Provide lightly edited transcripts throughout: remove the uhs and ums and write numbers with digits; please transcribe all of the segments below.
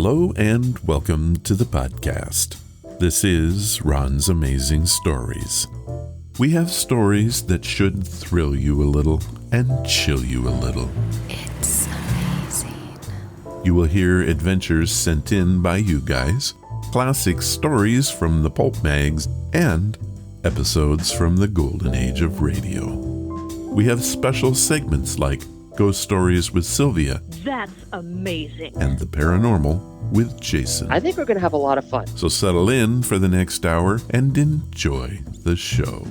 Hello and welcome to the podcast. This is Ron's Amazing Stories. We have stories that should thrill you a little and chill you a little. It's amazing. You will hear adventures sent in by you guys, classic stories from the pulp mags, and episodes from the golden age of radio. We have special segments like Ghost Stories with Sylvia. That's amazing. And the Paranormal with Jason. I think we're going to have a lot of fun. So settle in for the next hour and enjoy the show.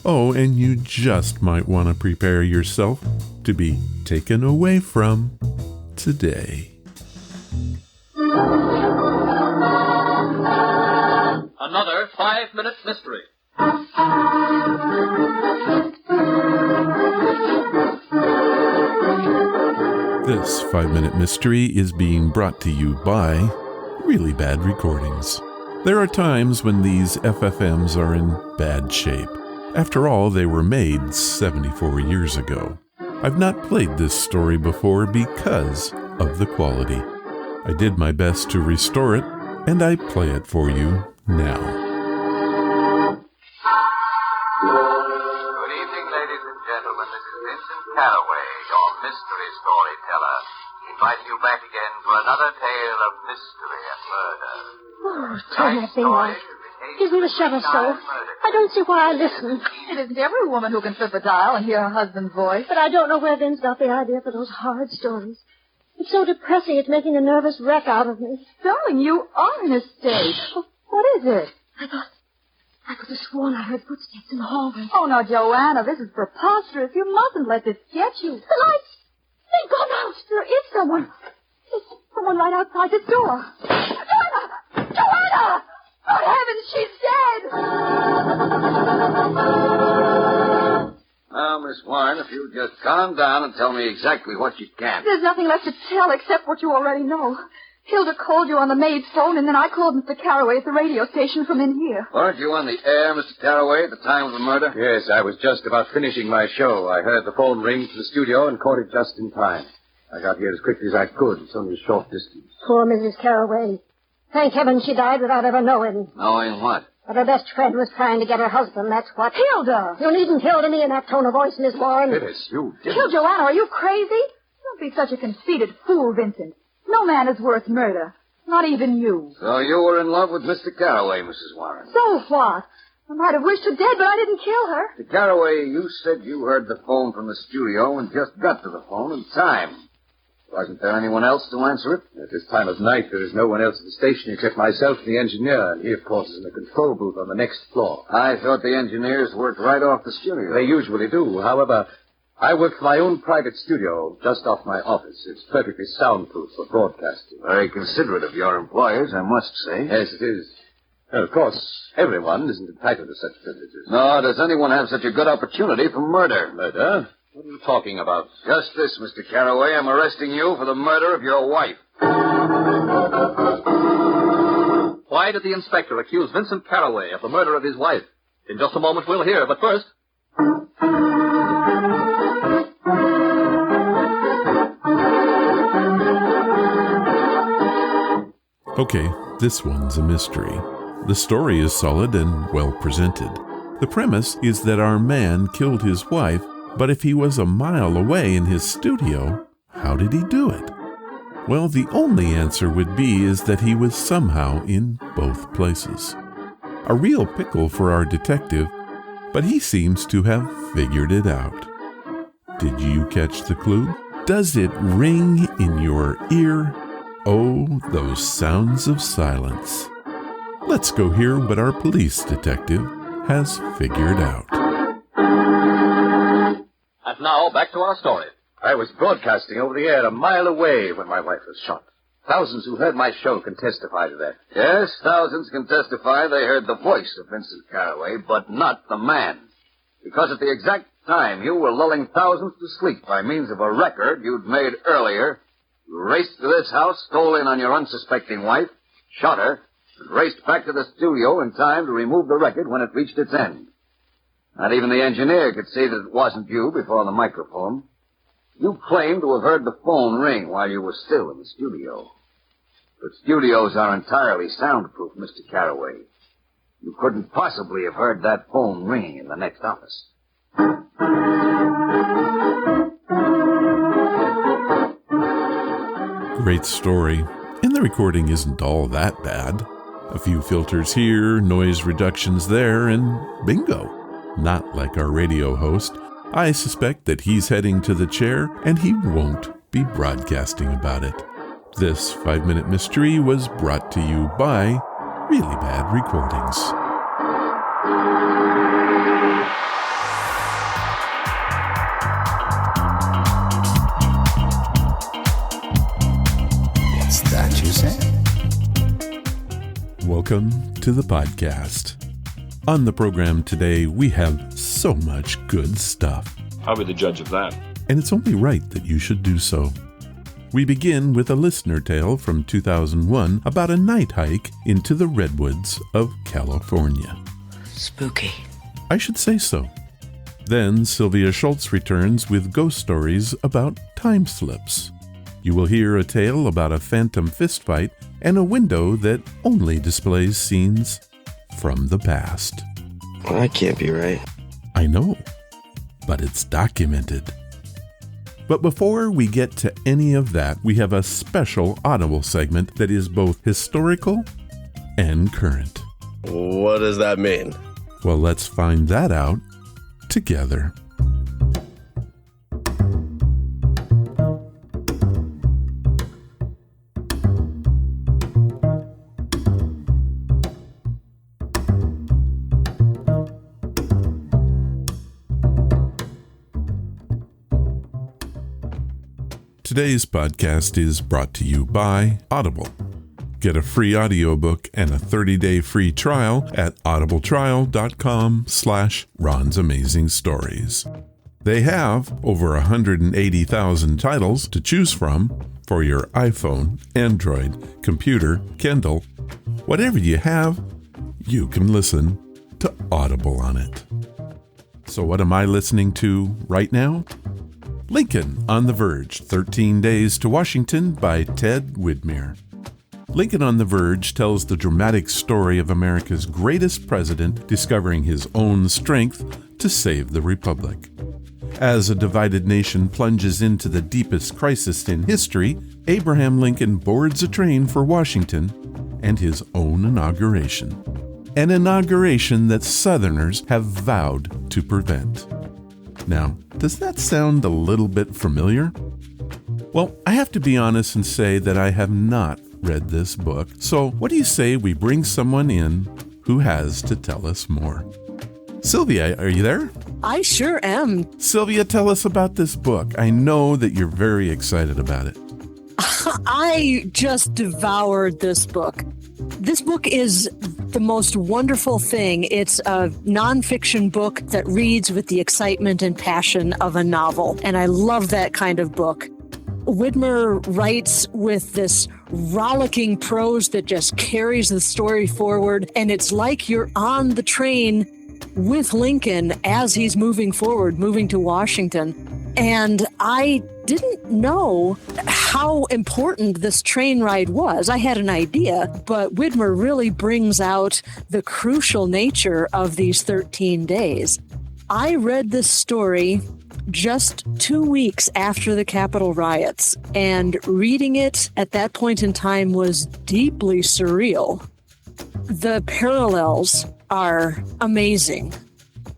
Oh, and you just might want to prepare yourself to be taken away from today. Another 5-minute mystery. This 5-minute mystery is being brought to you by Really Bad Recordings. There are times when these FFMs are in bad shape. After all, they were made 74 years ago. I've not played this story before because of the quality. I did my best to restore it, and I play it for you now. Good evening, ladies and gentlemen. This is Vincent Caraway, your mystery storyteller, inviting you back again for another tale of mystery and murder. Oh, turn that thing off. Give me the shovel, so. I don't see why I listen. It isn't every woman who can flip a dial and hear her husband's voice. But I don't know where Vince got the idea for those horrid stories. It's so depressing, it's making a nervous wreck out of me. Darling, you are in a state. What is it? I could have sworn I heard footsteps in the hallway. Oh, now, Joanna, this is preposterous. You mustn't let this get you. The lights! They've gone out! There is someone. There's someone right outside the door. Joanna! Joanna! Good heavens, she's dead! Now, Miss Warren, if you'll just calm down and tell me exactly what you can. There's nothing left to tell except what you already know. Hilda called you on the maid's phone, and then I called Mr. Caraway at the radio station from in here. Weren't you on the air, Mr. Caraway, at the time of the murder? Yes, I was just about finishing my show. I heard the phone ring to the studio and caught it just in time. I got here as quickly as I could. It's only a short distance. Poor Mrs. Caraway. Thank heaven she died without ever knowing. Knowing what? But her best friend was trying to get her husband, that's what. Hilda! You needn't Hilda me in that tone of voice, Miss Warren. Phyllis, you didn't. Kill Joanna, are you crazy? Don't be such a conceited fool, Vincent. No man is worth murder. Not even you. So you were in love with Mr. Caraway, Mrs. Warren. So what? I might have wished her dead, but I didn't kill her. Mr. Caraway, you said you heard the phone from the studio and just got to the phone in time. Wasn't there anyone else to answer it? At this time of night, there is no one else at the station except myself and the engineer, and he, of course, is in the control booth on the next floor. I thought the engineers worked right off the studio. They usually do. However, I work for my own private studio just off my office. It's perfectly soundproof for broadcasting. Very considerate of your employers, I must say. Yes, it is. And, of course, everyone isn't entitled to such privileges. Nor does anyone have such a good opportunity for murder. Murder? What are you talking about? Just this, Mr. Caraway. I'm arresting you for the murder of your wife. Why did the inspector accuse Vincent Caraway of the murder of his wife? In just a moment we'll hear, but first... Okay, this one's a mystery. The story is solid and well presented. The premise is that our man killed his wife, but if he was a mile away in his studio, how did he do it? Well, the only answer would be is that he was somehow in both places. A real pickle for our detective, but he seems to have figured it out. Did you catch the clue? Does it ring in your ear? Oh, those sounds of silence. Let's go hear what our police detective has figured out. And now, back to our story. I was broadcasting over the air a mile away when my wife was shot. Thousands who heard my show can testify to that. Yes, thousands can testify they heard the voice of Vincent Caraway, but not the man. Because at the exact time you were lulling thousands to sleep by means of a record you'd made earlier, you raced to this house, stole in on your unsuspecting wife, shot her, and raced back to the studio in time to remove the record when it reached its end. Not even the engineer could see that it wasn't you before the microphone. You claimed to have heard the phone ring while you were still in the studio. But studios are entirely soundproof, Mr. Carraway. You couldn't possibly have heard that phone ringing in the next office. Great story. And the recording isn't all that bad. A few filters here, noise reductions there, and bingo. Not like our radio host. I suspect that he's heading to the chair, and he won't be broadcasting about it. This 5-Minute Mystery was brought to you by Really Bad Recordings. What's that you say? Welcome to the podcast. On the program today, we have so much good stuff. I'll be the judge of that. And it's only right that you should do so. We begin with a listener tale from 2001 about a night hike into the Redwoods of California. Spooky. I should say so. Then Sylvia Shults returns with ghost stories about timeslips. You will hear a tale about a phantom fistfight and a window that only displays scenes from the past. Well, that can't be right. I know, but it's documented. But before we get to any of that, we have a special Audible segment that is both historical and current. What does that mean? Well, let's find that out together. Today's podcast is brought to you by Audible. Get a free audiobook and a 30-day free trial at audibletrial.com/Ron's Amazing Stories. They have over 180,000 titles to choose from for your iPhone, Android, computer, Kindle. Whatever you have, you can listen to Audible on it. So what am I listening to right now? Lincoln on the Verge, 13 Days to Washington by Ted Widmer. Lincoln on the Verge tells the dramatic story of America's greatest president discovering his own strength to save the Republic. As a divided nation plunges into the deepest crisis in history, Abraham Lincoln boards a train for Washington and his own inauguration. An inauguration that Southerners have vowed to prevent. Now, does that sound a little bit familiar? Well, I have to be honest and say that I have not read this book. So what do you say we bring someone in who has to tell us more? Sylvia, are you there? I sure am. Sylvia, tell us about this book. I know that you're very excited about it. I just devoured this book. This book is the most wonderful thing. It's a nonfiction book that reads with the excitement and passion of a novel, and I love that kind of book. Widmer writes with this rollicking prose that just carries the story forward, and it's like you're on the train with Lincoln as he's moving forward, moving to Washington. And I didn't know how important this train ride was. I had an idea, but Widmer really brings out the crucial nature of these 13 days. I read this story just 2 weeks after the Capitol riots, and reading it at that point in time was deeply surreal. The parallels are amazing.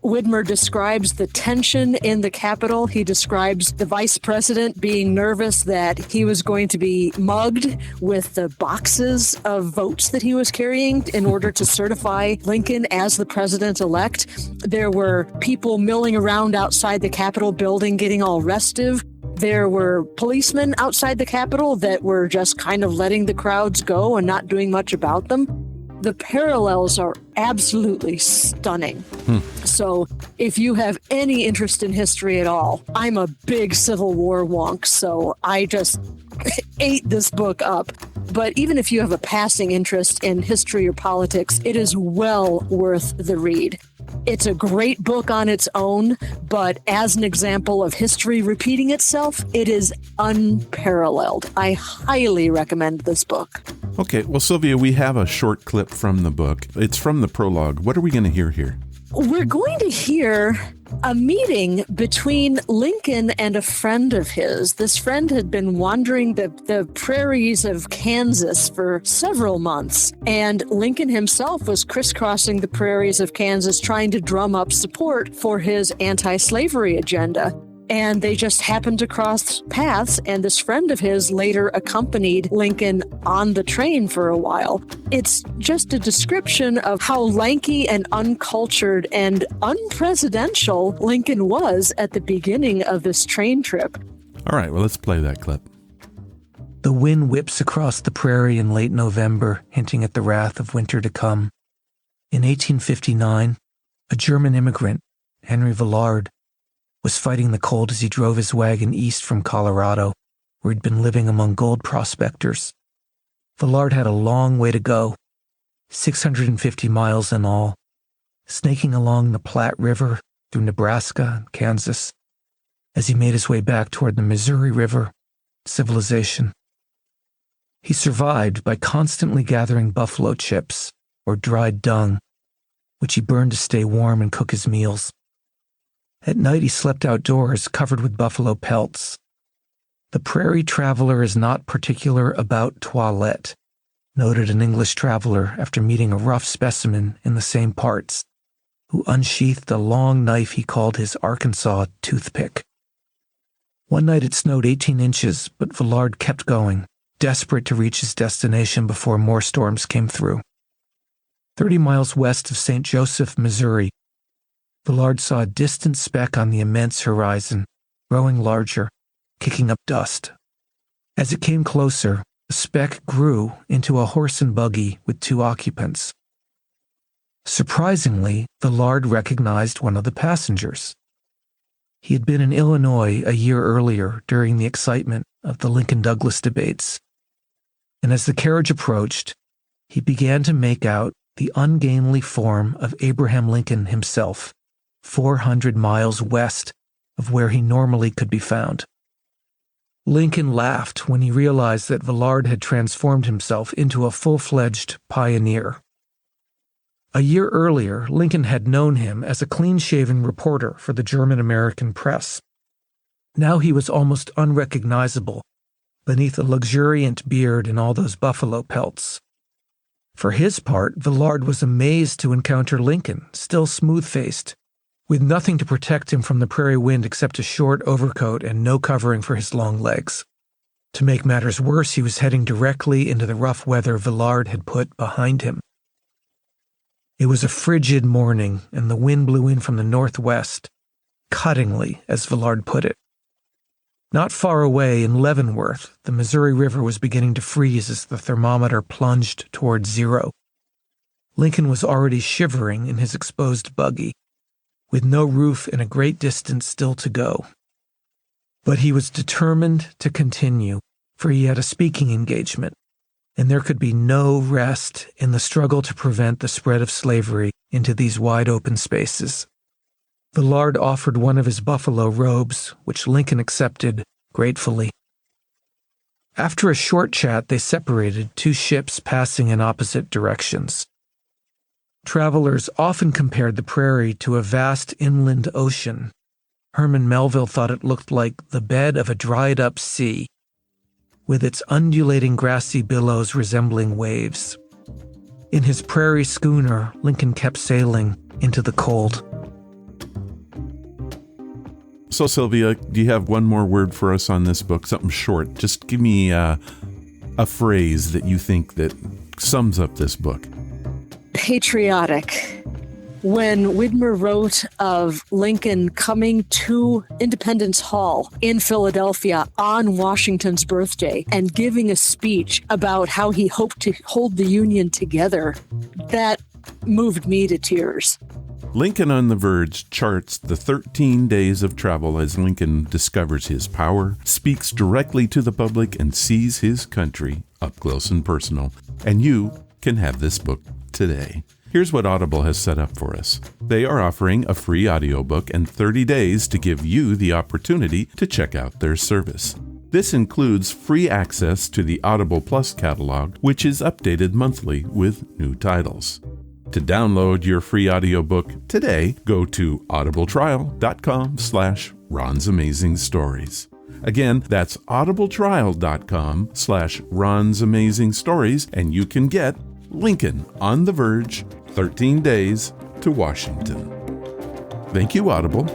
Widmer describes the tension in the Capitol. He describes the vice president being nervous that he was going to be mugged with the boxes of votes that he was carrying in order to certify Lincoln as the president-elect. There were people milling around outside the Capitol building getting all restive. There were policemen outside the Capitol that were just kind of letting the crowds go and not doing much about them. The parallels are absolutely stunning. So if you have any interest in history at all, I'm a big Civil War wonk, so I just ate this book up. But even if you have a passing interest in history or politics, it is well worth the read. It's a great book on its own, but as an example of history repeating itself, it is unparalleled. I highly recommend this book. Okay, well, Sylvia, we have a short clip from the book. It's from the prologue. What are we going to hear here? We're going to hear a meeting between Lincoln and a friend of his. This friend had been wandering the prairies of Kansas for several months, and Lincoln himself was crisscrossing the prairies of Kansas trying to drum up support for his anti-slavery agenda. And they just happened to cross paths, and this friend of his later accompanied Lincoln on the train for a while. It's just a description of how lanky and uncultured and unpresidential Lincoln was at the beginning of this train trip. All right, well, let's play that clip. The wind whips across the prairie in late November, hinting at the wrath of winter to come. In 1859, a German immigrant, Henry Villard, was fighting the cold as he drove his wagon east from Colorado, where he'd been living among gold prospectors. Villard had a long way to go, 650 miles in all, snaking along the Platte River through Nebraska and Kansas, as he made his way back toward the Missouri River, civilization. He survived by constantly gathering buffalo chips, or dried dung, which he burned to stay warm and cook his meals. At night he slept outdoors, covered with buffalo pelts. The prairie traveler is not particular about toilette, noted an English traveler after meeting a rough specimen in the same parts, who unsheathed a long knife he called his Arkansas toothpick. One night it snowed 18 inches, but Villard kept going, desperate to reach his destination before more storms came through. 30 miles west of St. Joseph, Missouri, Villard saw a distant speck on the immense horizon, growing larger, kicking up dust. As it came closer, the speck grew into a horse and buggy with 2 occupants. Surprisingly, Villard recognized one of the passengers. He had been in Illinois a year earlier during the excitement of the Lincoln-Douglas debates, and as the carriage approached, he began to make out the ungainly form of Abraham Lincoln himself, 400 miles west of where he normally could be found. Lincoln laughed when he realized that Villard had transformed himself into a full-fledged pioneer. A year earlier, Lincoln had known him as a clean-shaven reporter for the German-American press. Now he was almost unrecognizable beneath a luxuriant beard and all those buffalo pelts. For his part, Villard was amazed to encounter Lincoln, still smooth-faced, with nothing to protect him from the prairie wind except a short overcoat and no covering for his long legs. To make matters worse, he was heading directly into the rough weather Villard had put behind him. It was a frigid morning, and the wind blew in from the northwest, cuttingly, as Villard put it. Not far away in Leavenworth, the Missouri River was beginning to freeze as the thermometer plunged toward 0. Lincoln was already shivering in his exposed buggy, with no roof and a great distance still to go. But he was determined to continue, for he had a speaking engagement, and there could be no rest in the struggle to prevent the spread of slavery into these wide-open spaces. Villard offered one of his buffalo robes, which Lincoln accepted gratefully. After a short chat, they separated, 2 ships passing in opposite directions. Travelers often compared the prairie to a vast inland ocean. Herman Melville thought it looked like the bed of a dried-up sea, with its undulating grassy billows resembling waves. In his prairie schooner, Lincoln kept sailing into the cold. So, Sylvia, do you have one more word for us on this book? Something short. Just give me a phrase that you think that sums up this book. Patriotic. When Widmer wrote of Lincoln coming to Independence Hall in Philadelphia on Washington's birthday and giving a speech about how he hoped to hold the Union together, that moved me to tears. Lincoln on the Verge charts the 13 days of travel as Lincoln discovers his power, speaks directly to the public, and sees his country up close and personal. And you can have this book today. Here's what Audible has set up for us. They are offering a free audiobook and 30 days to give you the opportunity to check out their service. This includes free access to the Audible Plus catalog, which is updated monthly with new titles. To download your free audiobook today, go to audibletrial.com/Ron's Amazing Stories. Again, that's audibletrial.com/Ron's Amazing Stories, and you can get Lincoln on the Verge, 13 Days to Washington. Thank you, Audible.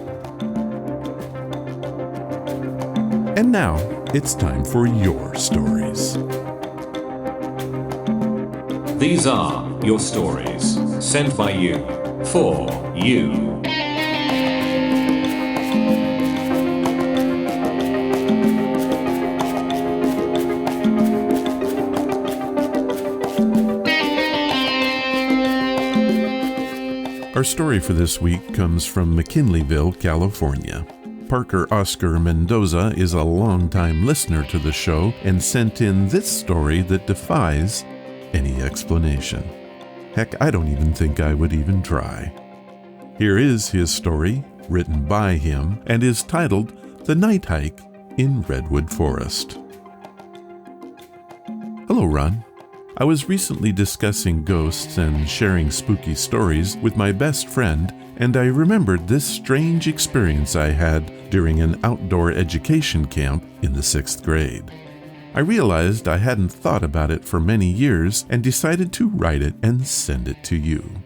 And now, it's time for your stories. These are your stories, sent by you, for you. Our story for this week comes from McKinleyville, California. Parker Oscar Mendoza is a longtime listener to the show and sent in this story that defies any explanation. Heck, I don't even think I would even try. Here is his story, written by him, and is titled The Night Hike in Redwood Forest. Hello, Ron. I was recently discussing ghosts and sharing spooky stories with my best friend, and I remembered this strange experience I had during an outdoor education camp in the 6th grade. I realized I hadn't thought about it for many years and decided to write it and send it to you.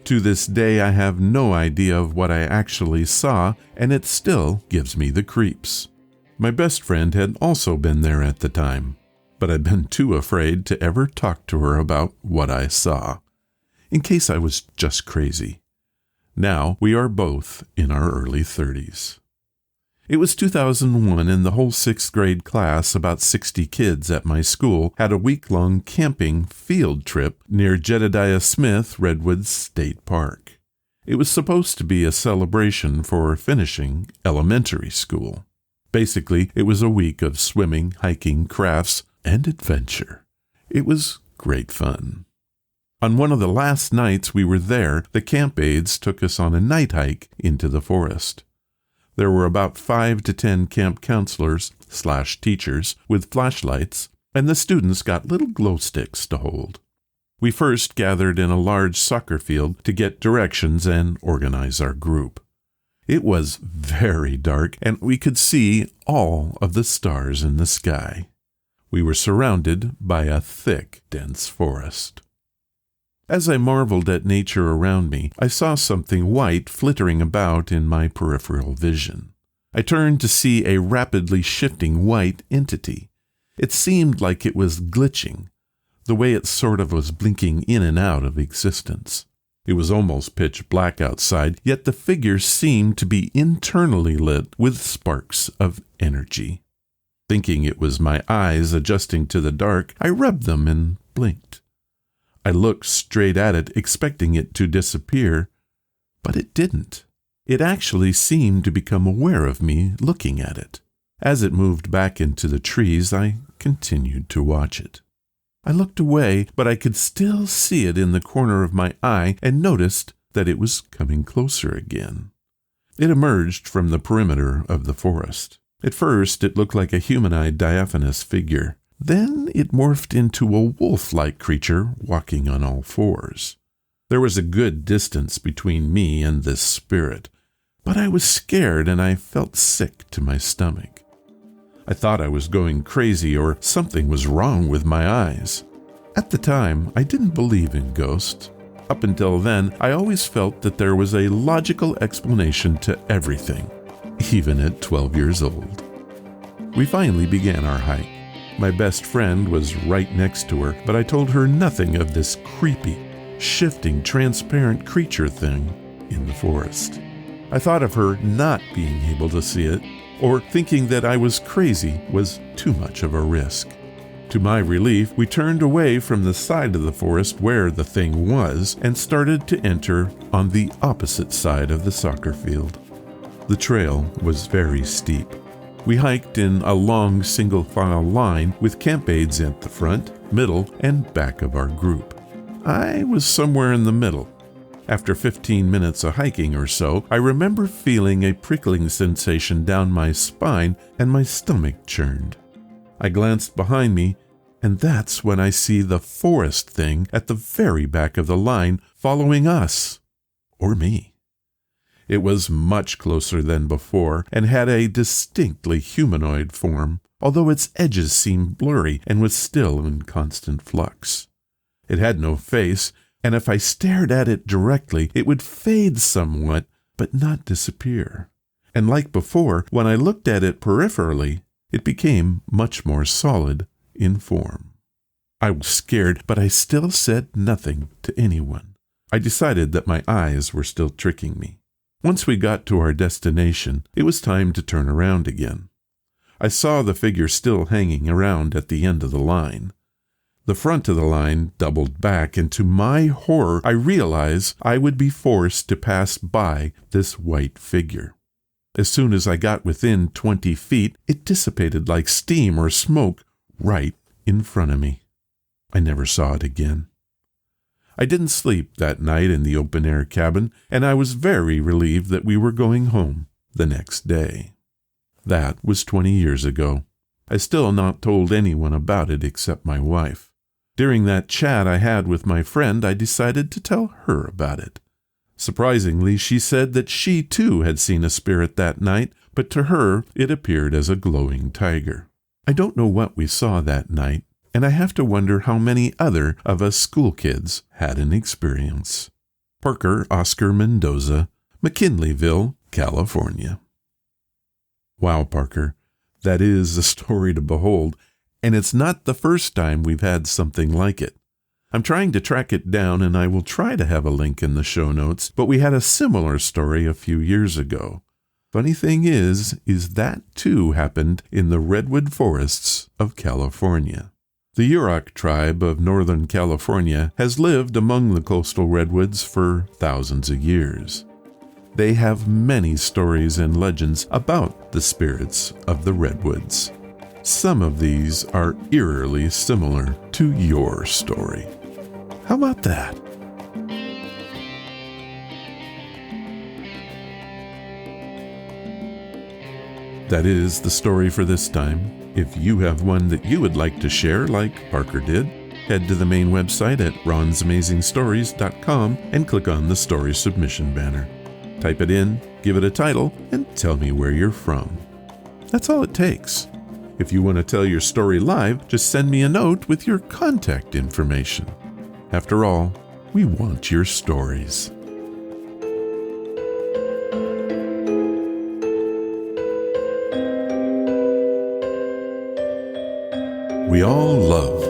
To this day, I have no idea of what I actually saw, and it still gives me the creeps. My best friend had also been there at the time, but I'd been too afraid to ever talk to her about what I saw, in case I was just crazy. Now we are both in our early 30s. It was 2001, and the whole 6th grade class, about 60 kids at my school, had a week-long camping field trip near Jedediah Smith Redwood State Park. It was supposed to be a celebration for finishing elementary school. Basically, it was a week of swimming, hiking, crafts, and adventure. It was great fun. On one of the last nights we were there, the camp aides took us on a night hike into the forest. There were about 5 to 10 camp counselors/teachers with flashlights, and the students got little glow sticks to hold. We first gathered in a large soccer field to get directions and organize our group. It was very dark, and we could see all of the stars in the sky. We were surrounded by a thick, dense forest. As I marveled at nature around me, I saw something white flittering about in my peripheral vision. I turned to see a rapidly shifting white entity. It seemed like it was glitching, the way it sort of was blinking in and out of existence. It was almost pitch black outside, yet the figure seemed to be internally lit with sparks of energy. Thinking it was my eyes adjusting to the dark, I rubbed them and blinked. I looked straight at it, expecting it to disappear, but it didn't. It actually seemed to become aware of me looking at it. As it moved back into the trees, I continued to watch it. I looked away, but I could still see it in the corner of my eye and noticed that it was coming closer again. It emerged from the perimeter of the forest. At first, it looked like a humanoid diaphanous figure. Then it morphed into a wolf-like creature walking on all fours. There was a good distance between me and this spirit, but I was scared and I felt sick to my stomach. I thought I was going crazy or something was wrong with my eyes. At the time, I didn't believe in ghosts. Up until then, I always felt that there was a logical explanation to everything, even at 12 years old. We finally began our hike. My best friend was right next to her, but I told her nothing of this creepy, shifting, transparent creature thing in the forest. I thought of her not being able to see it, or thinking that I was crazy was too much of a risk. To my relief, we turned away from the side of the forest where the thing was and started to enter on the opposite side of the soccer field. The trail was very steep. We hiked in a long single-file line with camp aides at the front, middle, and back of our group. I was somewhere in the middle. After 15 minutes of hiking or so, I remember feeling a prickling sensation down my spine and my stomach churned. I glanced behind me, and that's when I see the forest thing at the very back of the line following us, or me. It was much closer than before and had a distinctly humanoid form, although its edges seemed blurry and was still in constant flux. It had no face, and if I stared at it directly, it would fade somewhat, but not disappear. And like before, when I looked at it peripherally, it became much more solid in form. I was scared, but I still said nothing to anyone. I decided that my eyes were still tricking me. Once we got to our destination, it was time to turn around again. I saw the figure still hanging around at the end of the line. The front of the line doubled back, and to my horror, I realized I would be forced to pass by this white figure. As soon as I got within 20 feet, it dissipated like steam or smoke right in front of me. I never saw it again. I didn't sleep that night in the open-air cabin, and I was very relieved that we were going home the next day. That was 20 years ago. I still not told anyone about it except my wife. During that chat I had with my friend, I decided to tell her about it. Surprisingly, she said that she too had seen a spirit that night, but to her it appeared as a glowing tiger. I don't know what we saw that night, and I have to wonder how many other of us school kids had an experience. Parker Oscar Mendoza, McKinleyville, California. Wow, Parker, that is a story to behold, and it's not the first time we've had something like it. I'm trying to track it down, and I will try to have a link in the show notes, but we had a similar story a few years ago. Funny thing is that too happened in the Redwood forests of California. The Yurok tribe of Northern California has lived among the coastal redwoods for thousands of years. They have many stories and legends about the spirits of the redwoods. Some of these are eerily similar to your story. How about that? That is the story for this time. If you have one that you would like to share like Parker did, head to the main website at ronsamazingstories.com and click on the story submission banner. Type it in, give it a title, and tell me where you're from. That's all it takes. If you want to tell your story live, just send me a note with your contact information. After all, we want your stories. We all love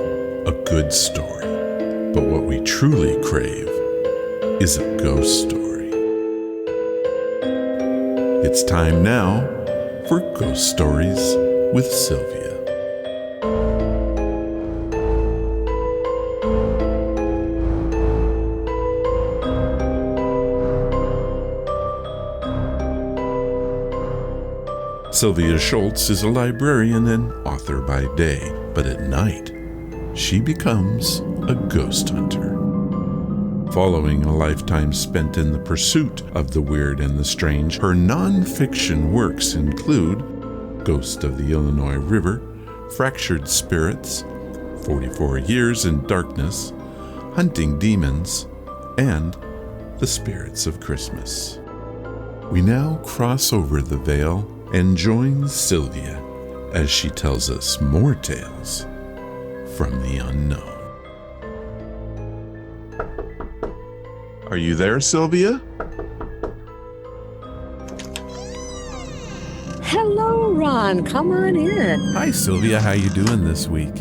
a good story, but what we truly crave is a ghost story. It's time now for Ghost Stories with Sylvia. Sylvia Shults is a librarian and author by day, but at night, she becomes a ghost hunter. Following a lifetime spent in the pursuit of the weird and the strange, her non-fiction works include Ghost of the Illinois River, Fractured Spirits, 44 Years in Darkness, Hunting Demons, and The Spirits of Christmas. We now cross over the veil and join Sylvia as she tells us more tales from the unknown. Are you there, Sylvia? Hello, Ron. Come on in. Hi, Sylvia. How you doing this week?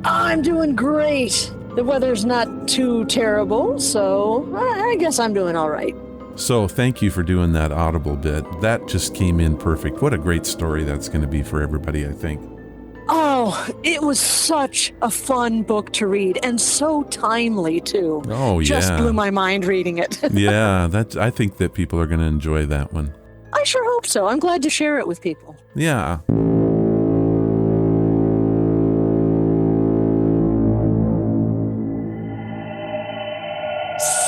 I'm doing great. The weather's not too terrible, so I guess I'm doing all right. So thank you for doing that Audible bit. That just came in perfect. What a great story that's going to be for everybody, I think. Oh, it was such a fun book to read, and so timely, too. Oh, yeah. Just blew my mind reading it. Yeah, I think that people are going to enjoy that one. I sure hope so. I'm glad to share it with people. Yeah.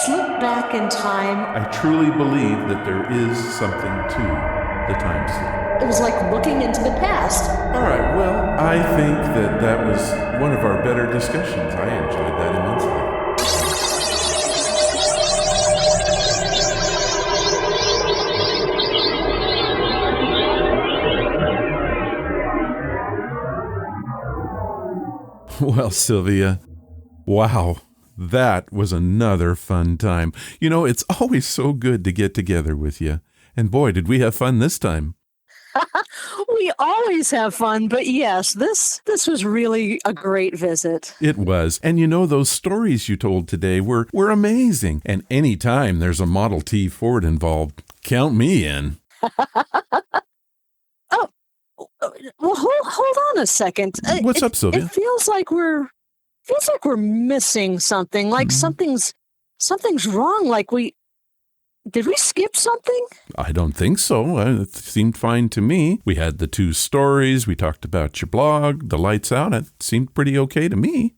Slip back in time. I truly believe that there is something to the time slip. It was like looking into the past. All right, well, I think that was one of our better discussions. I enjoyed that immensely. Well, Sylvia, wow, that was another fun time. You know, it's always so good to get together with you. And boy, did we have fun this time. We always have fun, but yes, this was really a great visit. It was. And you know, those stories you told today were amazing. And any time there's a Model T Ford involved, count me in. Well, hold on a second. What's up, Sylvia? It feels like we're missing something. Like something's wrong. Like did we skip something? I don't think so. It seemed fine to me. We had the 2 stories. We talked about your blog, the lights out. It seemed pretty okay to me.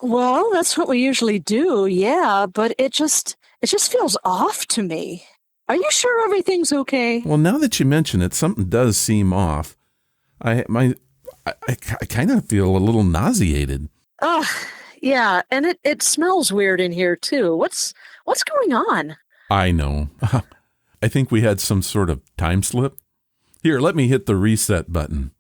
Well, that's what we usually do. Yeah, but it just feels off to me. Are you sure everything's okay? Well, now that you mention it, something does seem off. I kind of feel a little nauseated. Yeah, and it smells weird in here too. What's going on? I know. I think we had some sort of time slip. Here, let me hit the reset button.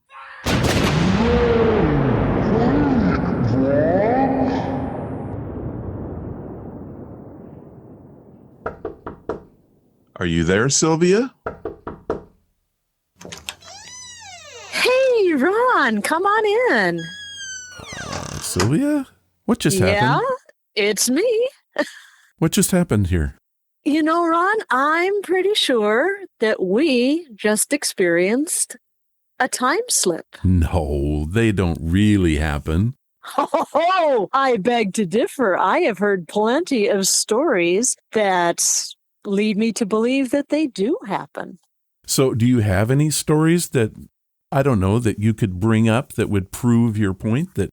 Are you there, Sylvia? Hey, Ron, come on in. Sylvia? What just happened? Yeah, it's me. What just happened here? You know, Ron, I'm pretty sure that we just experienced a time slip. No, they don't really happen. Oh, I beg to differ. I have heard plenty of stories that lead me to believe that they do happen. So do you have any stories that, I don't know, that you could bring up that would prove your point that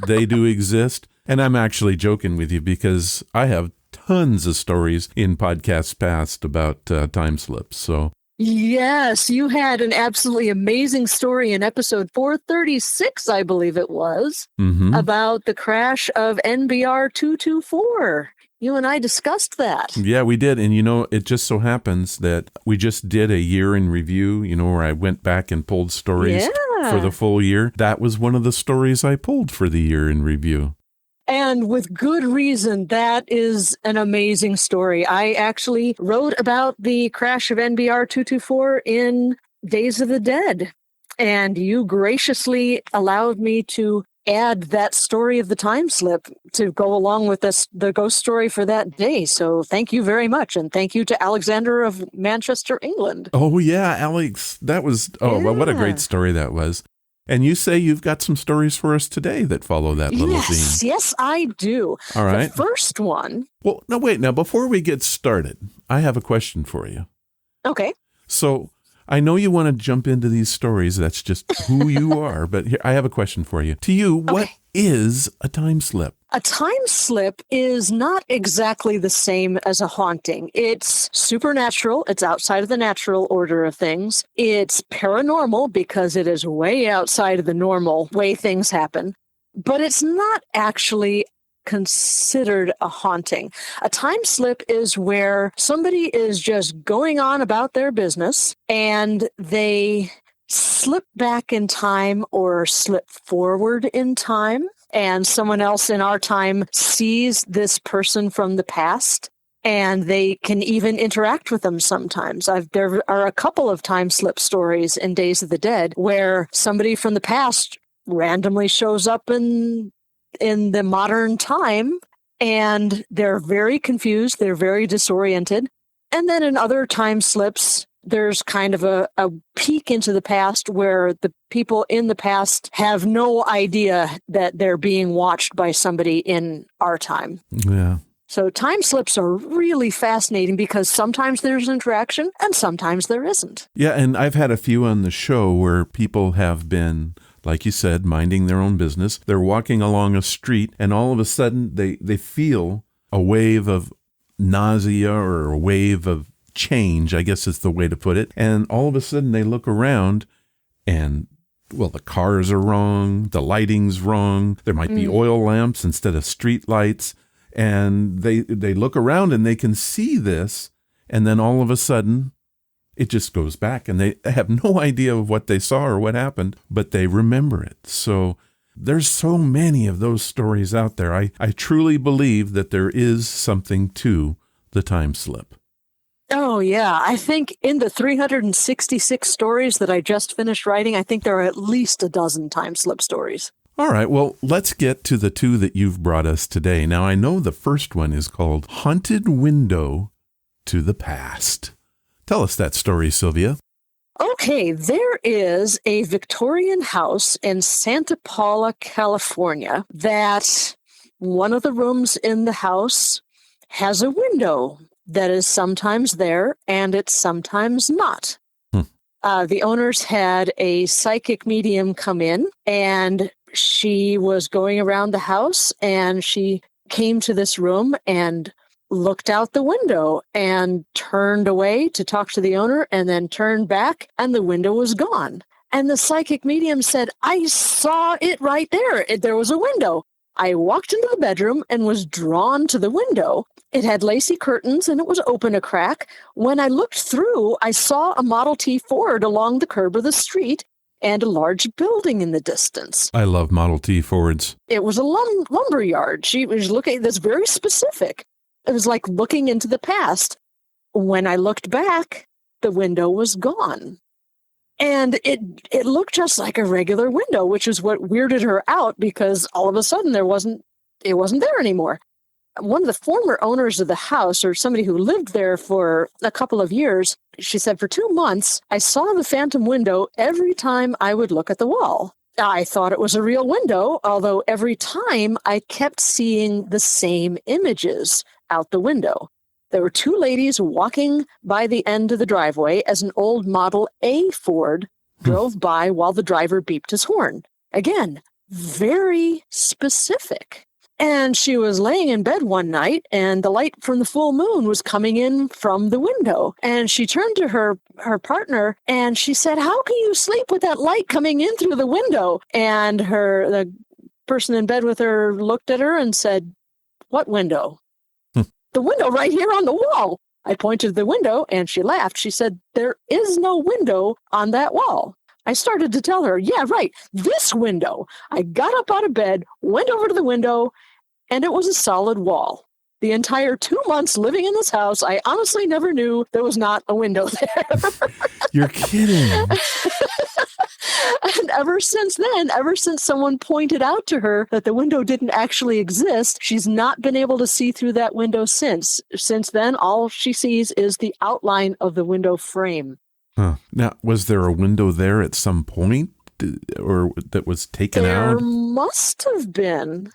they do exist? And I'm actually joking with you because I have tons of stories in podcasts past about time slips. So yes, you had an absolutely amazing story in episode 436, I believe it was, about the crash of NBR 224. You and I discussed that. Yeah, we did. And, you know, it just so happens that we just did a year in review, you know, where I went back and pulled stories for the full year. That was one of the stories I pulled for the year in review. And with good reason, that is an amazing story. I actually wrote about the crash of NBR 224 in Days of the Dead, and you graciously allowed me to add that story of the time slip to go along with the ghost story for that day. So thank you very much. And thank you to Alexander of Manchester, England. Oh, yeah, Alex. That was, well, what a great story that was. And you say you've got some stories for us today that follow that little theme. Yes, I do. All right. The first one. Well, no, wait. Now, before we get started, I have a question for you. Okay. So I know you want to jump into these stories. That's just who you are. But here, I have a question for you. To you, what is a time slip? A time slip is not exactly the same as a haunting. It's supernatural. It's outside of the natural order of things. It's paranormal because it is way outside of the normal way things happen. But it's not actually considered a haunting. A time slip is where somebody is just going on about their business and they slip back in time or slip forward in time. And someone else in our time sees this person from the past, and they can even interact with them sometimes. There are a couple of time slip stories in Days of the Dead where somebody from the past randomly shows up in the modern time, and they're very confused, they're very disoriented. And then in other time slips, there's kind of a peek into the past where the people in the past have no idea that they're being watched by somebody in our time. Yeah. So time slips are really fascinating because sometimes there's interaction and sometimes there isn't. Yeah, and I've had a few on the show where people have been, like you said, minding their own business. They're walking along a street and all of a sudden they feel a wave of nausea or a wave of change, I guess is the way to put it. And all of a sudden they look around and, well, the cars are wrong, the lighting's wrong, there might be oil lamps instead of street lights. And they look around and they can see this, and then all of a sudden it just goes back, and they have no idea of what they saw or what happened, but they remember it. So there's so many of those stories out there. I truly believe that there is something to the time slip. Oh, yeah. I think in the 366 stories that I just finished writing, I think there are at least a dozen time slip stories. All right, well, let's get to the two that you've brought us today. Now, I know the first one is called Haunted Window to the Past. Tell us that story, Sylvia. Okay, there is a Victorian house in Santa Paula, California, that one of the rooms in the house has a window that is sometimes there and it's sometimes not. The owners had a psychic medium come in, and she was going around the house, and she came to this room and looked out the window and turned away to talk to the owner and then turned back, and the window was gone. And the psychic medium said, I saw it right there. There was a window. I walked into the bedroom and was drawn to the window. It had lacy curtains and it was open a crack. When I looked through, I saw a Model T Ford along the curb of the street and a large building in the distance. I love Model T Fords. It was a lumber yard. She was looking, that's very specific. It was like looking into the past. When I looked back, the window was gone. And it looked just like a regular window, which is what weirded her out, because all of a sudden it wasn't there anymore. One of the former owners of the house, or somebody who lived there for a couple of years, she said, for 2 months, I saw the phantom window every time I would look at the wall. I thought it was a real window, although every time I kept seeing the same images out the window. There were 2 ladies walking by the end of the driveway as an old Model A Ford drove by while the driver beeped his horn. Again, very specific. And she was laying in bed one night, and the light from the full moon was coming in from the window. And she turned to her partner, and she said, how can you sleep with that light coming in through the window? And the person in bed with her looked at her and said, what window? The window right here on the wall. I pointed to the window, and she laughed. She said, there is no window on that wall. I started to tell her, yeah, right, this window. I got up out of bed, went over to the window, and it was a solid wall. The entire 2 months living in this house, I honestly never knew there was not a window there. You're kidding. And ever since then, ever since someone pointed out to her that the window didn't actually exist, she's not been able to see through that window since. Since then, all she sees is the outline of the window frame. Huh. Now, was there a window there at some point, or that was taken out? There must have been.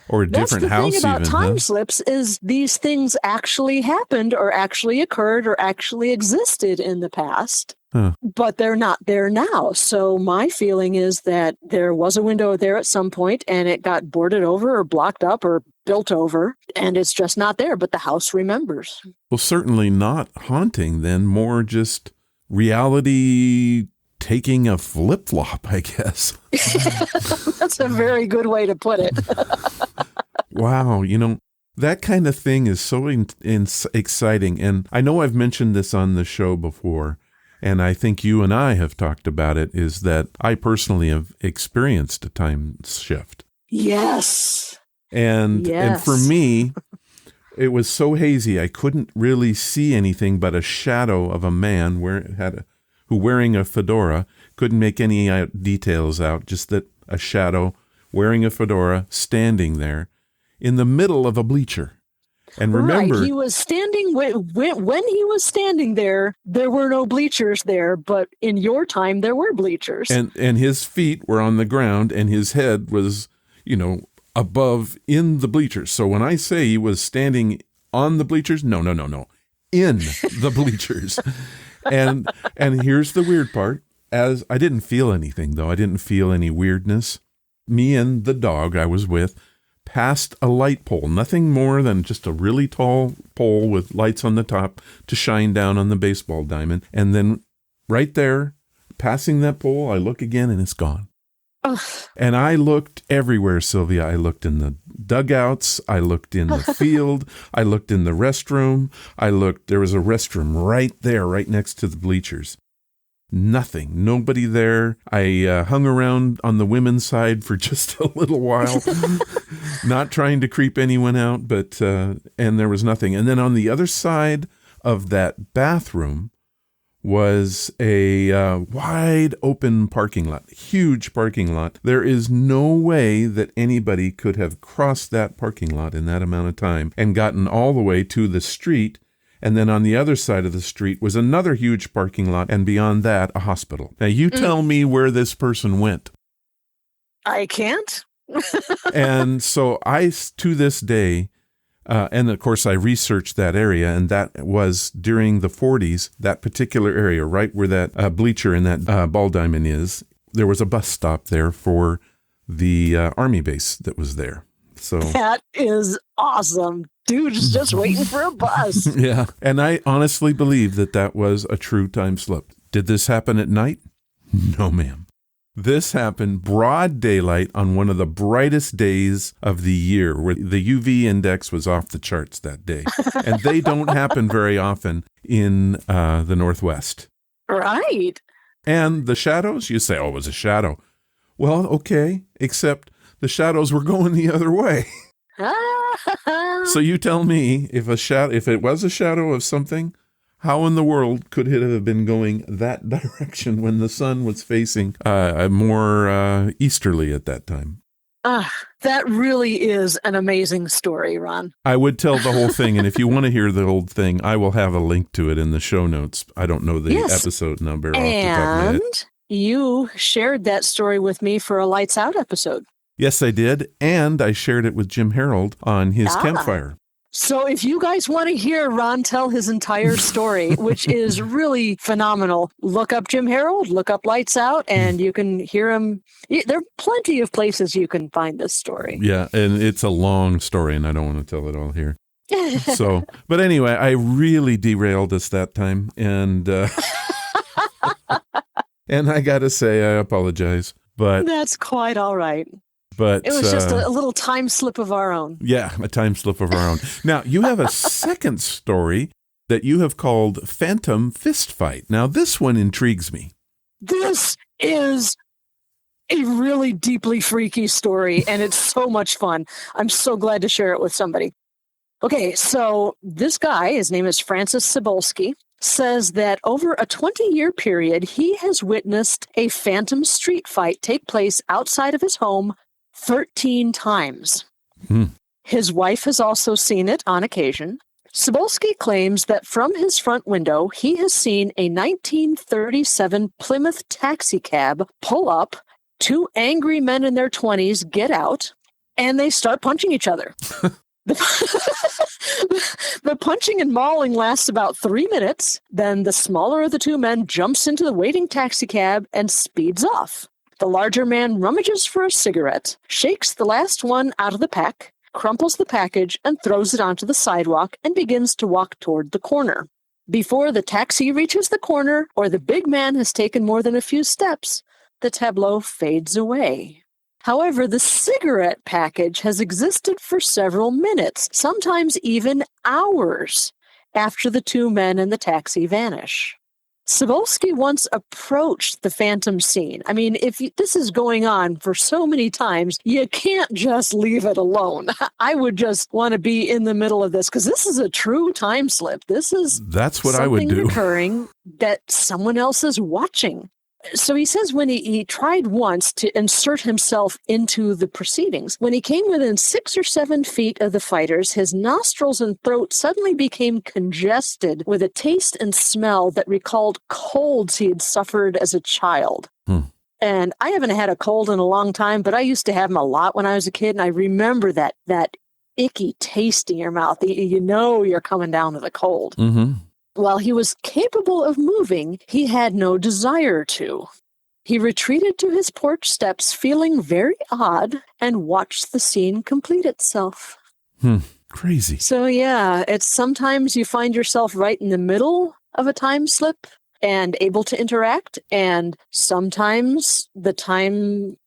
Or a different house even. That's the thing about time slips is these things actually happened or actually occurred or actually existed in the past. Huh. But they're not there now. So my feeling is that there was a window there at some point and it got boarded over or blocked up or built over, and it's just not there, but the house remembers. Well, certainly not haunting then, more just reality taking a flip-flop, I guess. That's a very good way to put it. Wow, that kind of thing is so exciting. And I know I've mentioned this on the show before, and I think you and I have talked about it, is that I personally have experienced a time shift. Yes. And for me, it was so hazy, I couldn't really see anything but a shadow of a man wearing a fedora. Couldn't make any details out, just that a shadow wearing a fedora standing there in the middle of a bleacher. And remember, right, he was standing when he was standing there were no bleachers there, but in your time there were bleachers. And his feet were on the ground and his head was, above in the bleachers. So when I say he was standing on the bleachers, no, in the bleachers. And here's the weird part. As I didn't feel anything, though. I didn't feel any weirdness. Me and the dog I was with past a light pole, nothing more than just a really tall pole with lights on the top to shine down on the baseball diamond. And then right there, passing that pole, I look again and it's gone. Ugh. And I looked everywhere, Sylvia. I looked in the dugouts. I looked in the field. I looked in the restroom. There was a restroom right there, right next to the bleachers. Nothing. Nobody there. I hung around on the women's side for just a little while, not trying to creep anyone out, but and there was nothing. And then on the other side of that bathroom was a wide open parking lot, huge parking lot. There is no way that anybody could have crossed that parking lot in that amount of time and gotten all the way to the street. And then on the other side of the street was another huge parking lot, and beyond that, a hospital. Now, you tell me where this person went. I can't. And so to this day, and of course I researched that area, and that was during the 40s, that particular area, right where that bleacher and that ball diamond is, there was a bus stop there for the Army base that was there. So that is awesome. Dude's just waiting for a bus. Yeah. And I honestly believe that was a true time slip. Did this happen at night? No, ma'am. This happened broad daylight on one of the brightest days of the year, where the UV index was off the charts that day. And they don't happen very often in the Northwest. Right. And the shadows, you say, oh, it was a shadow. Well, okay, except the shadows were going the other way. So you tell me, if it was a shadow of something, how in the world could it have been going that direction when the sun was facing more easterly at that time? That really is an amazing story, Ron. I would tell the whole thing, and if you want to hear the whole thing, I will have a link to it in the show notes. I don't know the episode number off the top of my head. And you shared that story with me for a Lights Out episode. Yes, I did, and I shared it with Jim Harold on his campfire. So if you guys want to hear Ron tell his entire story, which is really phenomenal, look up Jim Harold, look up Lights Out, and you can hear him. There are plenty of places you can find this story. Yeah, and it's a long story, and I don't want to tell it all here. But anyway, I really derailed us that time, and and I got to say, I apologize. But that's quite all right. But it was just a little time slip of our own. Yeah, a time slip of our own. Now, you have a second story that you have called Phantom Fistfight. Now, this one intrigues me. This is a really deeply freaky story, and it's so much fun. I'm so glad to share it with somebody. Okay, so this guy, his name is Francis Cybulski, says that over a 20-year period, he has witnessed a phantom street fight take place outside of his home 13 times. His wife has also seen it on occasion. Cybulski claims that from his front window, he has seen a 1937 Plymouth taxi cab pull up, two angry men in their 20s get out, and they start punching each other. The punching and mauling lasts about 3 minutes. Then the smaller of the two men jumps into the waiting taxi cab and speeds off. The larger man rummages for a cigarette, shakes the last one out of the pack, crumples the package, and throws it onto the sidewalk and begins to walk toward the corner. Before the taxi reaches the corner or the big man has taken more than a few steps, the tableau fades away. However, the cigarette package has existed for several minutes, sometimes even hours, after the two men in the taxi vanish. Cybulski once approached the phantom scene. I mean, this is going on for so many times, you can't just leave it alone. I would just want to be in the middle of this, because this is a true time slip. That's what I would do. Something occurring that someone else is watching. So he says when he tried once to insert himself into the proceedings, when he came within 6 or 7 feet of the fighters, his nostrils and throat suddenly became congested with a taste and smell that recalled colds he had suffered as a child. And I haven't had a cold in a long time, but I used to have them a lot when I was a kid, and I remember that icky taste in your mouth. You know you're coming down with a cold. While he was capable of moving, he had no desire to. He retreated to his porch steps, feeling very odd, and watched the scene complete itself. Crazy. So yeah, it's sometimes you find yourself right in the middle of a time slip and able to interact, and sometimes the time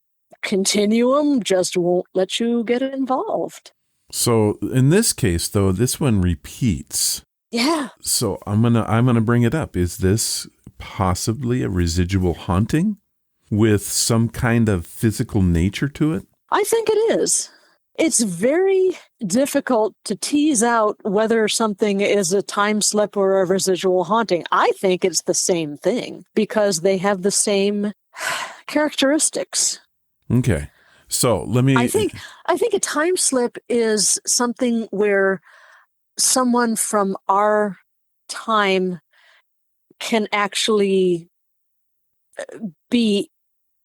continuum just won't let you get involved. So in this case, though, this one repeats. Yeah. So I'm gonna bring it up. Is this possibly a residual haunting with some kind of physical nature to it? I think it is. It's very difficult to tease out whether something is a time slip or a residual haunting. I think it's the same thing because they have the same characteristics. Okay. So I think a time slip is something where someone from our time can actually be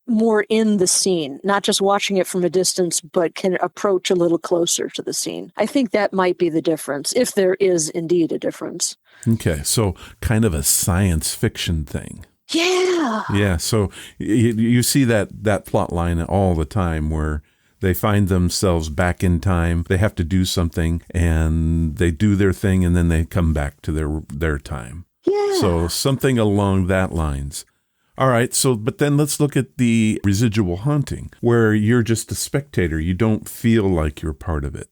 more in the scene, not just watching it from a distance, but can approach a little closer to the scene. I think that might be the difference, if there is indeed a difference. Okay. So kind of a science fiction thing. Yeah. Yeah. So you see that plot line all the time where they find themselves back in time. They have to do something and they do their thing and then they come back to their time. Yeah. So something along that lines. All right. So, but then let's look at the residual haunting where you're just a spectator. You don't feel like you're part of it.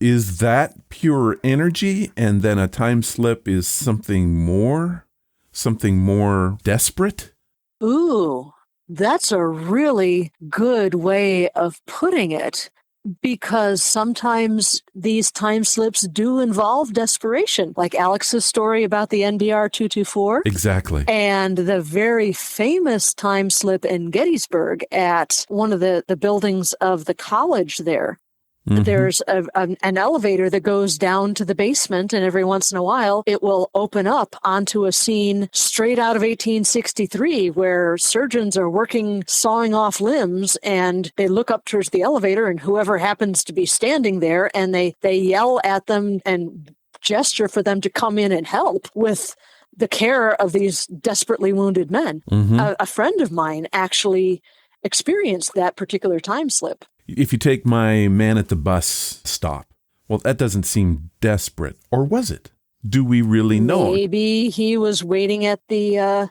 Is that pure energy? And then a time slip is something more desperate? Ooh, that's a really good way of putting it, because sometimes these time slips do involve desperation, like Alex's story about the NBR 224. Exactly. And the very famous time slip in Gettysburg at one of the buildings of the college there. Mm-hmm. There's an elevator that goes down to the basement, and every once in a while it will open up onto a scene straight out of 1863 where surgeons are sawing off limbs, and they look up towards the elevator, and whoever happens to be standing there, and they yell at them and gesture for them to come in and help with the care of these desperately wounded men. Mm-hmm. A friend of mine actually experienced that particular time slip. If you take my man at the bus stop, well, that doesn't seem desperate. Or was it? Do we really know? Maybe he was waiting at the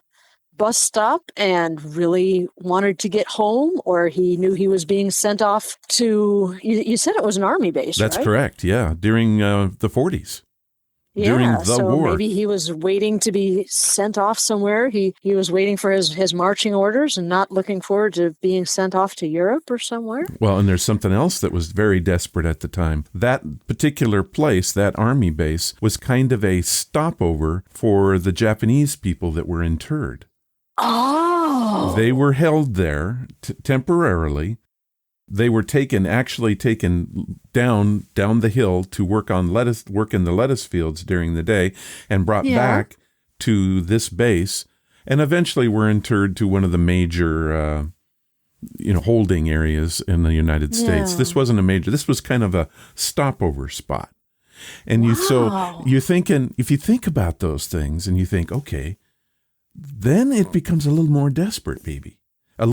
bus stop and really wanted to get home, or he knew he was being sent off to, you said it was an army base, That's right? correct, yeah, during the 40s. Yeah, during the so war. Maybe he was waiting to be sent off somewhere. He was waiting for his marching orders and not looking forward to being sent off to Europe or somewhere. Well, and there's something else that was very desperate at the time. That particular place, that army base, was kind of a stopover for the Japanese people that were interred. Oh! They were held there temporarily. They were taken down the hill to work in the lettuce fields during the day and brought back to this base, and eventually were interred to one of the major, holding areas in the United States. This wasn't a major, this was kind of a stopover spot. And you're thinking, if you think about those things and you think, okay, then it becomes a little more desperate, maybe. A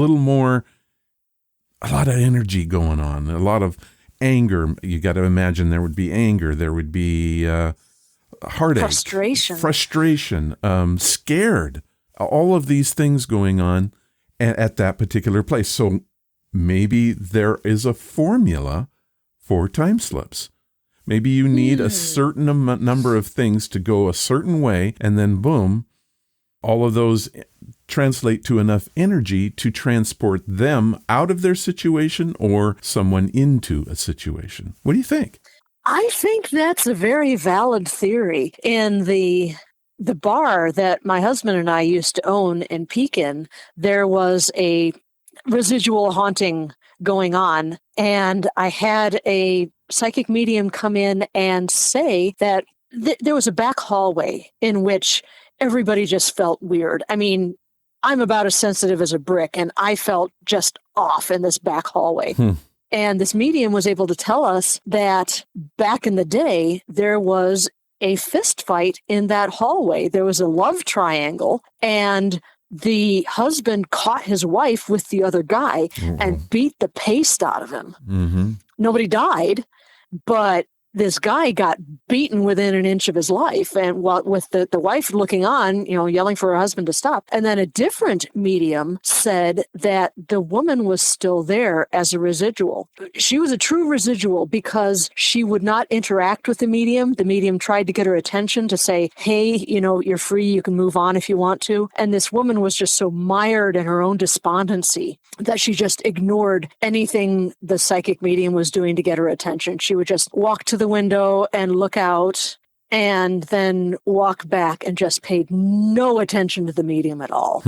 lot of energy going on, a lot of anger. You got to imagine there would be anger, there would be heartache, frustration, scared, all of these things going on at that particular place. So maybe there is a formula for time slips. Maybe you need a certain number of things to go a certain way, and then boom, all of those translate to enough energy to transport them out of their situation or someone into a situation. What do you think? I think that's a very valid theory. In the bar that my husband and I used to own in Pekin, there was a residual haunting going on, and I had a psychic medium come in and say that there was a back hallway in which everybody just felt weird. I mean, I'm about as sensitive as a brick, and I felt just off in this back hallway. And this medium was able to tell us that back in the day, there was a fist fight in that hallway. There was a love triangle, and the husband caught his wife with the other guy and beat the paste out of him. Mm-hmm. Nobody died, but this guy got beaten within an inch of his life, and with the wife looking on, yelling for her husband to stop. And then a different medium said that the woman was still there as a residual. She was a true residual because she would not interact with the medium. The medium tried to get her attention to say, hey, you're free, you can move on if you want to. And this woman was just so mired in her own despondency that she just ignored anything the psychic medium was doing to get her attention. She would just walk to the window and look out and then walk back and just paid no attention to the medium at all.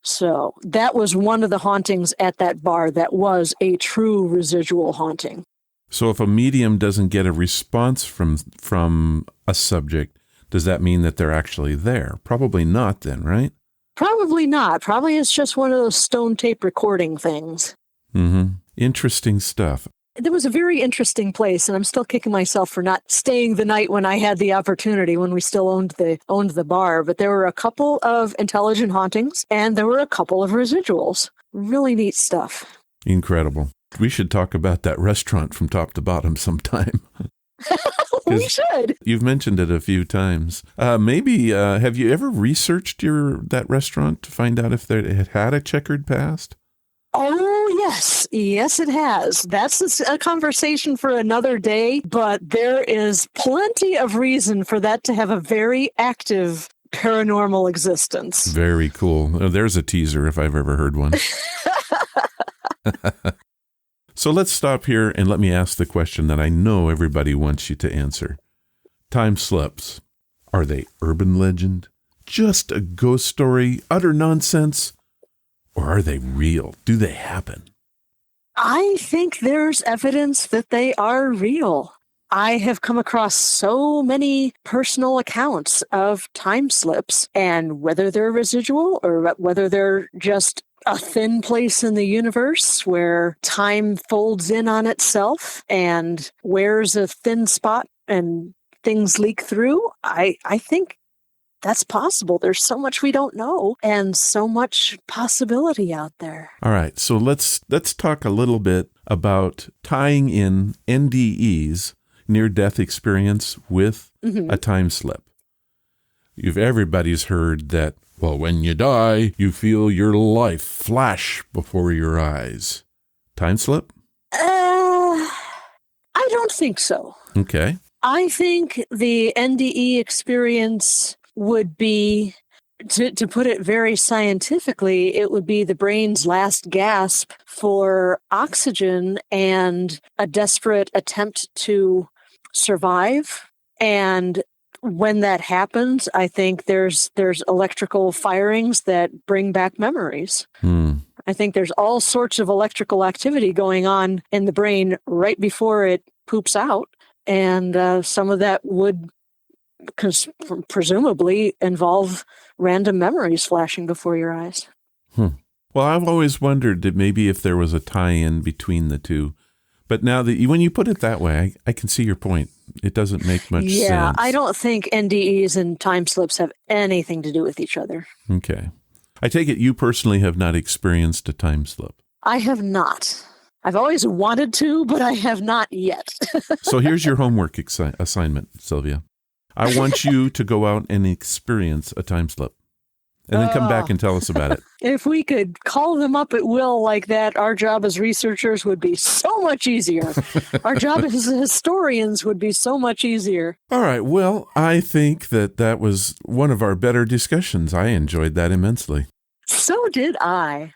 So that was one of the hauntings at that bar that was a true residual haunting. So if a medium doesn't get a response from a subject, does that mean that they're actually there? Probably not then, right? Probably not. Probably it's just one of those stone tape recording things. Mm-hmm. Interesting stuff. There was a very interesting place, and I'm still kicking myself for not staying the night when I had the opportunity, when we still owned the bar. But there were a couple of intelligent hauntings, and there were a couple of residuals. Really neat stuff. Incredible. We should talk about that restaurant from top to bottom sometime. We should. You've mentioned it a few times. Maybe, have you ever researched that restaurant to find out if it had a checkered past? Oh, yes. Yes, it has. That's a conversation for another day, but there is plenty of reason for that to have a very active paranormal existence. Very cool. There's a teaser if I've ever heard one. So let's stop here and let me ask the question that I know everybody wants you to answer. Time slips. Are they urban legend? Just a ghost story? Utter nonsense? Or are they real? Do they happen? I think there's evidence that they are real. I have come across so many personal accounts of time slips, and whether they're residual or whether they're just a thin place in the universe where time folds in on itself and wears a thin spot and things leak through, I think that's possible. There's so much we don't know and so much possibility out there. All right, so let's talk a little bit about tying in NDEs, near-death experience, with a time slip. Everybody's heard that, well, when you die, you feel your life flash before your eyes. Time slip? I don't think so. Okay. I think the NDE experience would be, to put it very scientifically, it would be the brain's last gasp for oxygen and a desperate attempt to survive. And when that happens, I think there's electrical firings that bring back memories. I think there's all sorts of electrical activity going on in the brain right before it poops out. And some of that would presumably involve random memories flashing before your eyes. Well, I've always wondered that maybe if there was a tie-in between the two. But now that when you put it that way, I can see your point. It doesn't make much sense. Yeah, I don't think NDEs and time slips have anything to do with each other. Okay. I take it you personally have not experienced a time slip. I have not. I've always wanted to, but I have not yet. So here's your homework assignment, Sylvia. I want you to go out and experience a time slip. And then come back and tell us about it. If we could call them up at will like that, our job as researchers would be so much easier. Our job as historians would be so much easier. All right. Well, I think that was one of our better discussions. I enjoyed that immensely. So did I.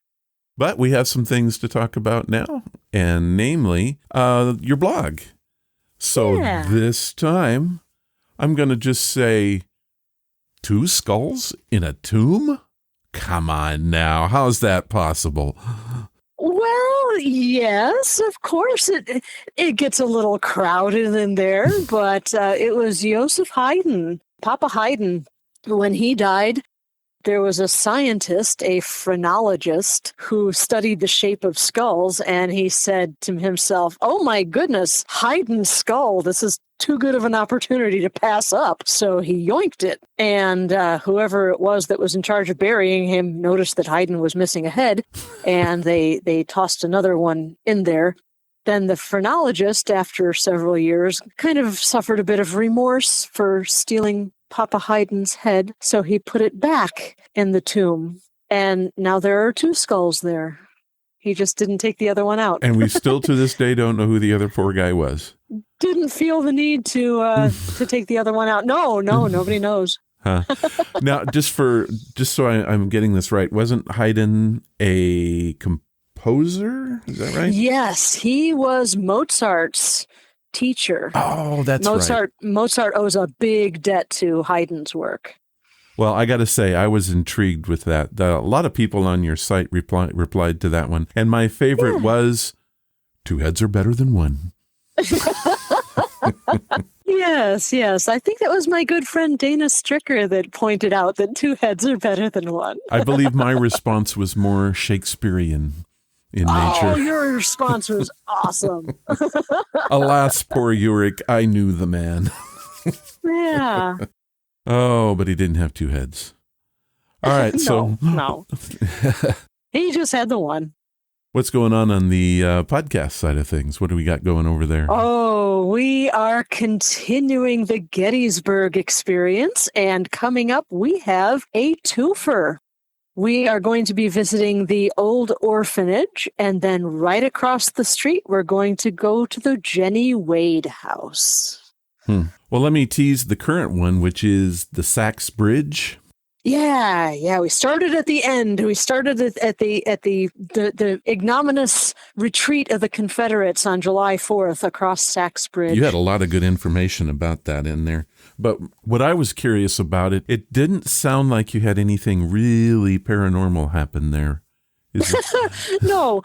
But we have some things to talk about now, and namely, your blog. So this time, I'm going to just say, 2 skulls in a tomb? Come on now. How's that possible? Well, yes, of course. It gets a little crowded in there, but it was Joseph Haydn, Papa Haydn, when he died. there was a scientist, a phrenologist, who studied the shape of skulls, and he said to himself, oh my goodness, Haydn's skull, this is too good of an opportunity to pass up. So he yoinked it. And whoever it was that was in charge of burying him noticed that Haydn was missing a head, and they tossed another one in there. Then the phrenologist, after several years, kind of suffered a bit of remorse for stealing Papa Haydn's head, so he put it back in the tomb. And now there are 2 skulls there. He just didn't take the other one out. And we still to this day don't know who the other poor guy was. Didn't feel the need to take the other one out. No, nobody knows. Huh. Now, just so I'm getting this right, wasn't Haydn a composer? Is that right? Yes, he was Mozart's teacher. Oh, that's right. Mozart owes a big debt to Haydn's work. Well, I got to say, I was intrigued with that. A lot of people on your site replied to that one. And my favorite was, 2 heads are better than 1. Yes. I think that was my good friend Dana Stricker that pointed out that 2 heads are better than 1. I believe my response was more Shakespearean in nature. Oh, your response was awesome. Alas, poor Uric, I knew the man. Yeah. Oh, but he didn't have 2 heads. All right, No. He just had the one. What's going on the podcast side of things? What do we got going over there? Oh, we are continuing the Gettysburg experience, and coming up, we have a twofer. We are going to be visiting the old orphanage, and then right across the street, we're going to go to the Jenny Wade house. Well, let me tease the current one, which is the Sachs Bridge. Yeah. We started at the end. We started at the ignominious retreat of the Confederates on July 4th across Sachs Bridge. You had a lot of good information about that in there. But what I was curious about, it didn't sound like you had anything really paranormal happen there. No,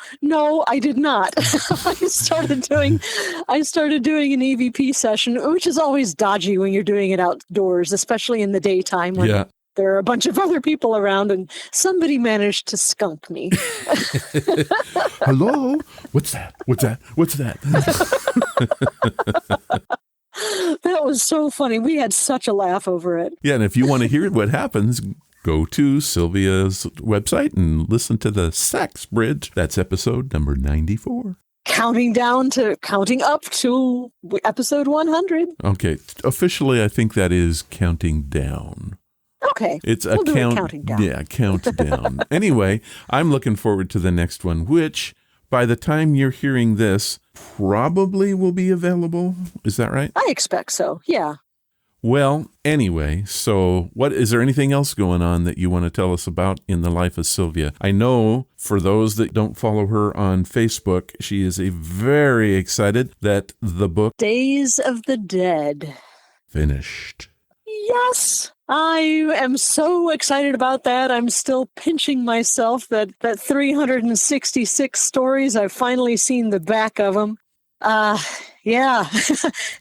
I did not. I started doing an EVP session, which is always dodgy when you're doing it outdoors, especially in the daytime when there are a bunch of other people around, and somebody managed to skunk me. Hello? What's that? That was so funny. We had such a laugh over it. Yeah, and if you want to hear what happens, go to Sylvia's website and listen to the Sachs Bridge. That's episode number 94. Counting up to episode 100. Okay. Officially, I think that is counting down. Okay. It's we'll do a counting down. Yeah, countdown. Anyway, I'm looking forward to the next one, which by the time you're hearing this, probably will be available. Is that right? I expect so. Yeah. Well, anyway, so is there anything else going on that you want to tell us about in the life of Sylvia? I know for those that don't follow her on Facebook, she is very excited that the book Days of the Dead finished. Yes, I am so excited about that. I'm still pinching myself that 366 stories, I've finally seen the back of them. Yeah.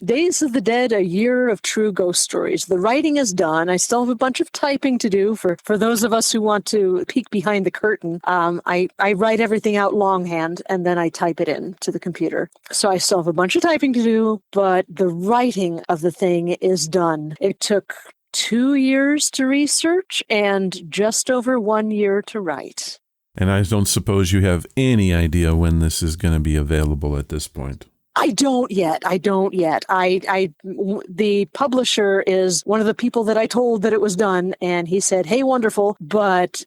Days of the Dead, a year of true ghost stories. The writing is done. I still have a bunch of typing to do for those of us who want to peek behind the curtain. I write everything out longhand and then I type it in to the computer. So I still have a bunch of typing to do, but the writing of the thing is done. It took 2 years to research and just over 1 year to write. And I don't suppose you have any idea when this is going to be available at this point. I don't yet. The publisher is one of the people that I told that it was done, and he said, "Hey, wonderful," but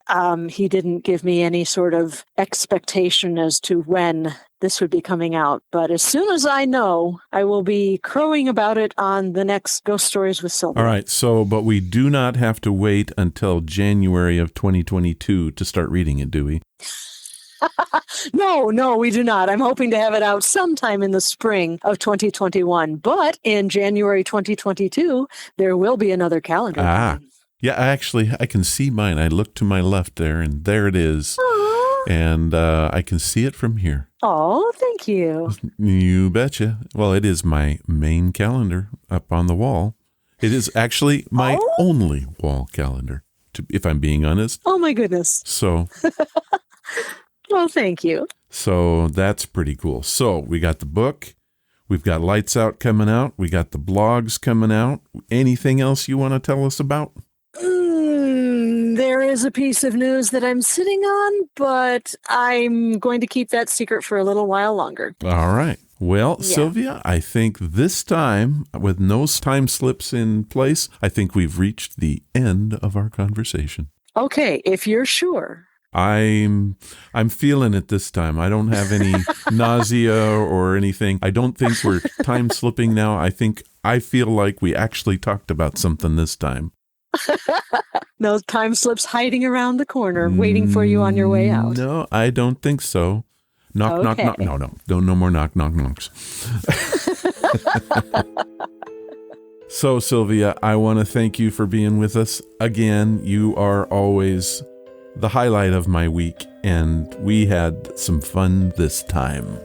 he didn't give me any sort of expectation as to when this would be coming out. But as soon as I know, I will be crowing about it on the next Ghost Stories with Sylvia. All right. But we do not have to wait until January of 2022 to start reading it, do we? No, we do not. I'm hoping to have it out sometime in the spring of 2021. But in January 2022, there will be another calendar. Yeah, I can see mine. I look to my left there, and there it is. Aww. And I can see it from here. Oh, thank you. You betcha. Well, it is my main calendar up on the wall. It is actually my only wall calendar. if I'm being honest. Oh, my goodness. So... Well, thank you. So that's pretty cool. So we got the book. We've got Lights Out coming out. We got the blogs coming out. Anything else you want to tell us about? There is a piece of news that I'm sitting on, but I'm going to keep that secret for a little while longer. All right. Well, Yeah. Sylvia, I think this time, with no time slips in place, I think we've reached the end of our conversation. Okay, if you're sure. I'm feeling it this time. I don't have any nausea or anything. I don't think we're time slipping now. I feel like we actually talked about something this time. No time slips hiding around the corner, waiting for you on your way out. No, I don't think so. Knock, knock, knock. No. No more knock, knock, knocks. So, Sylvia, I want to thank you for being with us. Again, you are always the highlight of my week, and we had some fun this time.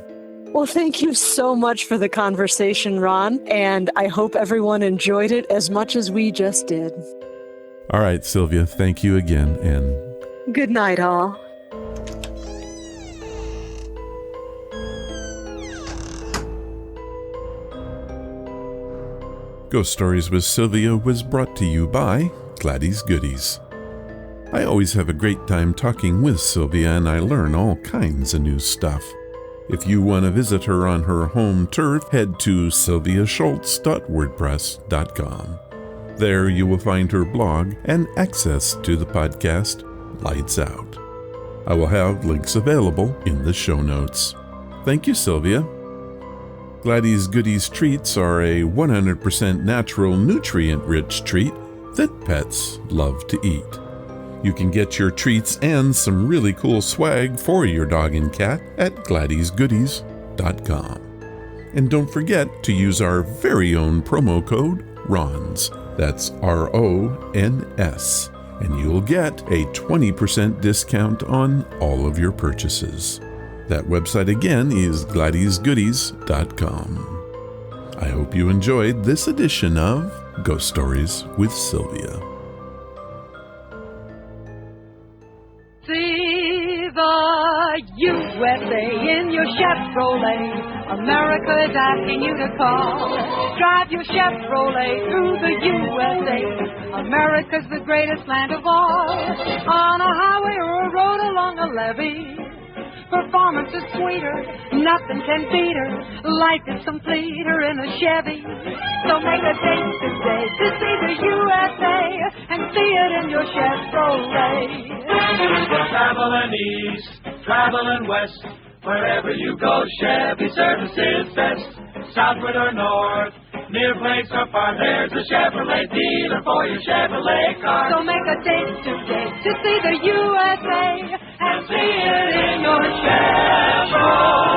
Well, thank you so much for the conversation, Ron, and I hope everyone enjoyed it as much as we just did. All right, Sylvia, thank you again, and good night, all. Ghost Stories with Sylvia was brought to you by Gladys Goodies. I always have a great time talking with Sylvia, and I learn all kinds of new stuff. If you want to visit her on her home turf, head to sylviashults.wordpress.com. There you will find her blog and access to the podcast Lights Out. I will have links available in the show notes. Thank you, Sylvia. Gladys Goodies treats are a 100% natural, nutrient-rich treat that pets love to eat. You can get your treats and some really cool swag for your dog and cat at GladysGoodies.com. And don't forget to use our very own promo code RONS. That's RONS. And you'll get a 20% discount on all of your purchases. That website again is GladysGoodies.com. I hope you enjoyed this edition of Ghost Stories with Sylvia. See the USA in your Chevrolet. America is asking you to call. Drive your Chevrolet through the USA. America's the greatest land of all. On a highway or a road along a levee. Performance is sweeter, nothing can beat her. Life is completer in a Chevy. So make a date today to see the USA and see it in your Chevrolet. Traveling east, traveling west, wherever you go, Chevy service is best. Southward or north, near place or far, there's a Chevrolet dealer for your Chevrolet car. So make a date today to see the USA and see it in your Chevrolet.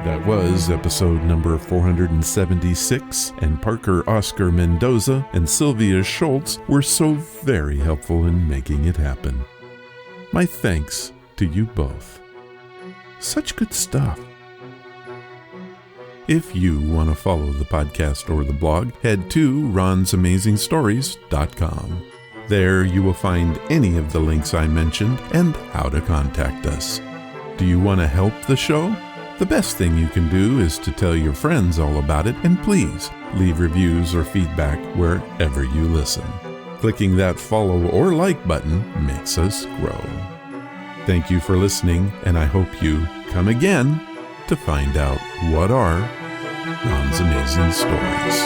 That was episode number 476, and Parker Oscar Mendoza and Sylvia Shults were so very helpful in making it happen. My thanks to you both. Such good stuff. If you want to follow the podcast or the blog, head to ronsamazingstories.com. There you will find any of the links I mentioned and how to contact us. Do you want to help the show? The best thing you can do is to tell your friends all about it, and please leave reviews or feedback wherever you listen. Clicking that follow or like button makes us grow. Thank you for listening, and I hope you come again to find out what are Ron's Amazing Stories.